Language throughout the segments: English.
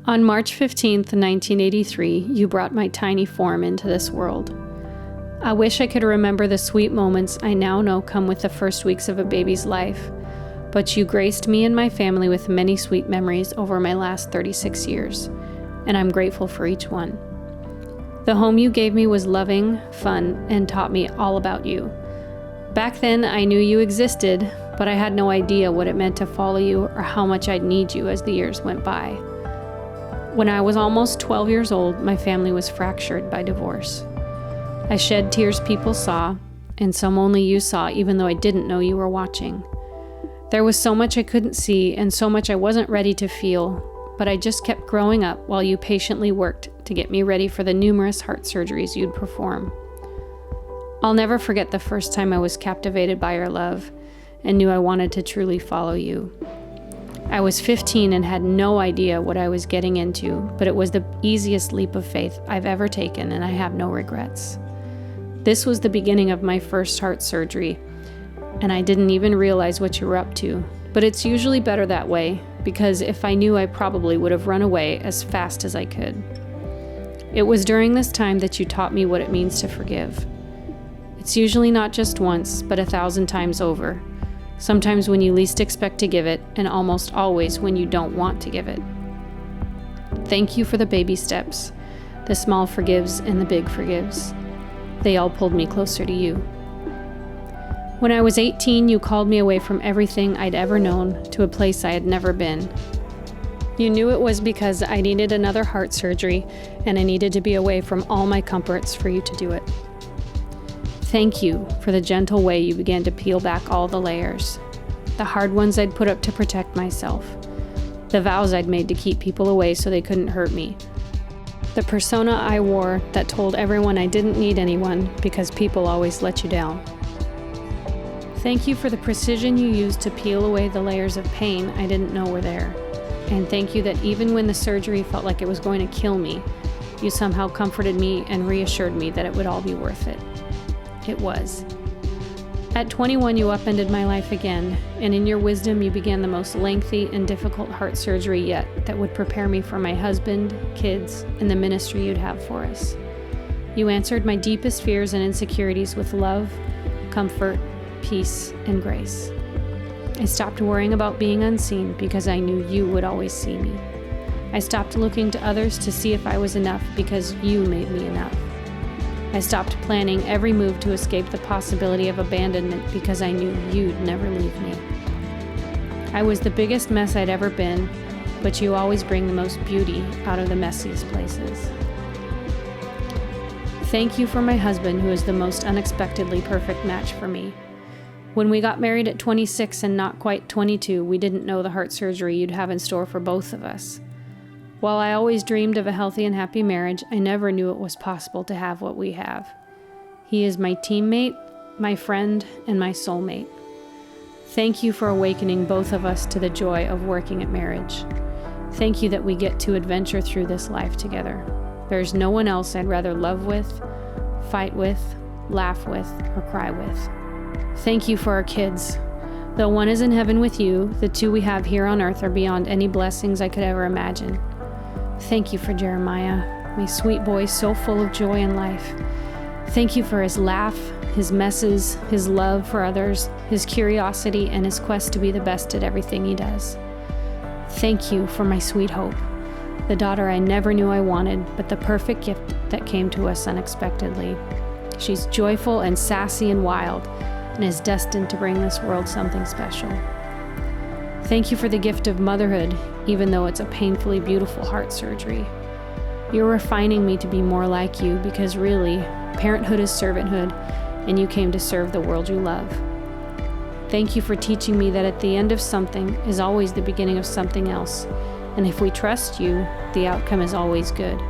On March 15th, 1983, you brought my tiny form into this world. I wish I could remember the sweet moments I now know come with the first weeks of a baby's life, but you graced me and my family with many sweet memories over my last 36 years, and I'm grateful for each one. The home you gave me was loving, fun, and taught me all about you. Back then, I knew you existed, but I had no idea what it meant to follow you or how much I'd need you as the years went by. When I was almost 12 years old, my family was fractured by divorce. I shed tears people saw, and some only you saw, even though I didn't know you were watching. There was so much I couldn't see and so much I wasn't ready to feel, but I just kept growing up while you patiently worked to get me ready for the numerous heart surgeries you'd perform. I'll never forget the first time I was captivated by your love and knew I wanted to truly follow you. I was 15 and had no idea what I was getting into, but it was the easiest leap of faith I've ever taken, and I have no regrets. This was the beginning of my first heart surgery, and I didn't even realize what you were up to, but it's usually better that way, because if I knew, I probably would have run away as fast as I could. It was during this time that you taught me what it means to forgive. It's usually not just once, but 1,000 times over. Sometimes when you least expect to give it, and almost always when you don't want to give it. Thank you for the baby steps. The small forgives and the big forgives. They all pulled me closer to you. When I was 18, you called me away from everything I'd ever known to a place I had never been. You knew it was because I needed another heart surgery, and I needed to be away from all my comforts for you to do it. Thank you for the gentle way you began to peel back all the layers, the hard ones I'd put up to protect myself, the vows I'd made to keep people away so they couldn't hurt me, the persona I wore that told everyone I didn't need anyone because people always let you down. Thank you for the precision you used to peel away the layers of pain I didn't know were there. And thank you that even when the surgery felt like it was going to kill me, you somehow comforted me and reassured me that it would all be worth it. It was. At 21, you upended my life again, and in your wisdom, you began the most lengthy and difficult heart surgery yet that would prepare me for my husband, kids, and the ministry you'd have for us. You answered my deepest fears and insecurities with love, comfort, peace, and grace. I stopped worrying about being unseen because I knew you would always see me. I stopped looking to others to see if I was enough because you made me enough. I stopped planning every move to escape the possibility of abandonment because I knew you'd never leave me. I was the biggest mess I'd ever been, but you always bring the most beauty out of the messiest places. Thank you for my husband, who is the most unexpectedly perfect match for me. When we got married at 26 and not quite 22, we didn't know the heart surgery you'd have in store for both of us. While I always dreamed of a healthy and happy marriage, I never knew it was possible to have what we have. He is my teammate, my friend, and my soulmate. Thank you for awakening both of us to the joy of working at marriage. Thank you that we get to adventure through this life together. There's no one else I'd rather love with, fight with, laugh with, or cry with. Thank you for our kids. Though one is in heaven with you, the two we have here on earth are beyond any blessings I could ever imagine. Thank you for Jeremiah, my sweet boy so full of joy and life. Thank you for his laugh, his messes, his love for others, his curiosity, and his quest to be the best at everything he does. Thank you for my sweet Hope, the daughter I never knew I wanted, but the perfect gift that came to us unexpectedly. She's joyful and sassy and wild, and is destined to bring this world something special. Thank you for the gift of motherhood, even though it's a painfully beautiful heart surgery. You're refining me to be more like you because really, parenthood is servanthood, and you came to serve the world you love. Thank you for teaching me that at the end of something is always the beginning of something else, and if we trust you, the outcome is always good.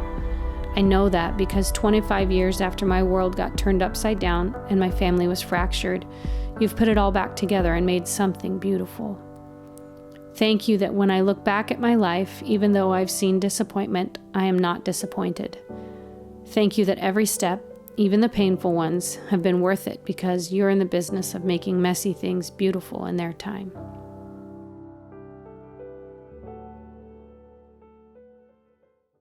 I know that because 25 years after my world got turned upside down and my family was fractured, you've put it all back together and made something beautiful. Thank you that when I look back at my life, even though I've seen disappointment, I am not disappointed. Thank you that every step, even the painful ones, have been worth it because you're in the business of making messy things beautiful in their time.